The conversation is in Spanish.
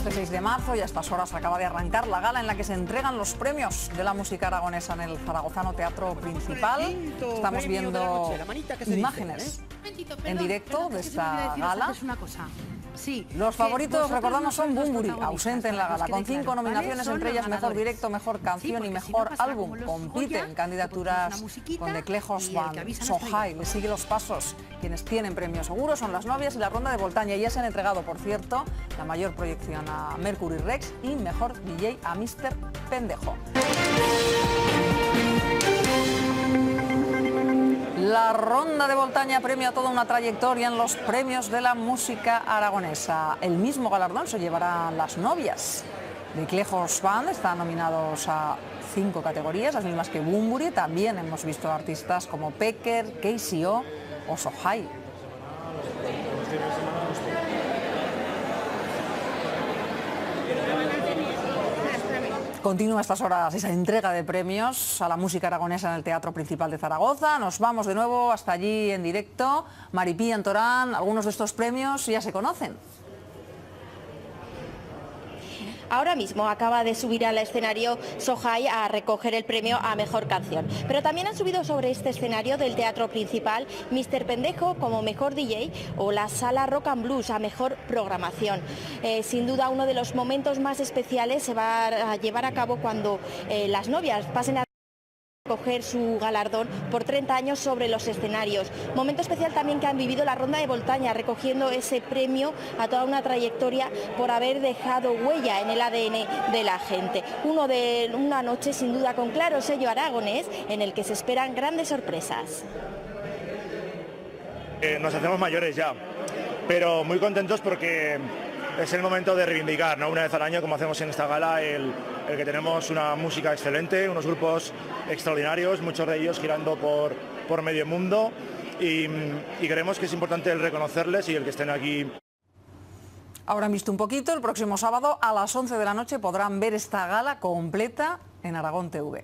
este 6 de marzo y a estas horas acaba de arrancar la gala en la que se entregan los premios de la música aragonesa en el Zaragozano Teatro Principal. Estamos viendo imágenes en directo de esta gala. Sí, los favoritos, recordamos, son Bunbury, ausente en la gala, con 5 nominaciones, entre ellas Mejor Directo, Mejor Canción y Mejor Álbum. Compite en candidaturas con The Clejos Band, So High, le sigue los pasos. Quienes tienen premios seguros son Las Novias y La Ronda de Voltaña. Ya se han entregado, por cierto, la mayor proyección a Mercury Rex y Mejor DJ a Mr. Pendejo. La Ronda de Voltaña premia toda una trayectoria en los premios de la música aragonesa. El mismo galardón se llevará Las Novias. The Clejos Band están nominados a 5 categorías, las mismas que Bunbury. También hemos visto artistas como Pecker, KCO o So High. Continúa a estas horas esa entrega de premios a la música aragonesa en el Teatro Principal de Zaragoza. Nos vamos de nuevo hasta allí en directo. Maripí, Antorán, algunos de estos premios ya se conocen. Ahora mismo acaba de subir al escenario So High a recoger el premio a Mejor Canción. Pero también han subido sobre este escenario del Teatro Principal Mr. Pendejo como Mejor DJ o la Sala Rock and Blues a Mejor Programación. Sin duda uno de los momentos más especiales se va a llevar a cabo cuando Las Novias pasen a coger su galardón por 30 años sobre los escenarios. Momento especial también que han vivido La Ronda de Voltaña, recogiendo ese premio a toda una trayectoria por haber dejado huella en el ADN de la gente. Una noche sin duda con claro sello aragonés en el que se esperan grandes sorpresas. Nos hacemos mayores ya, pero muy contentos porque es el momento de reivindicar, ¿no? Una vez al año, como hacemos en esta gala, el que tenemos una música excelente, unos grupos extraordinarios, muchos de ellos girando por medio mundo y creemos que es importante el reconocerles y el que estén aquí. Ahora han visto un poquito, el próximo sábado a las 11 de la noche podrán ver esta gala completa en Aragón TV.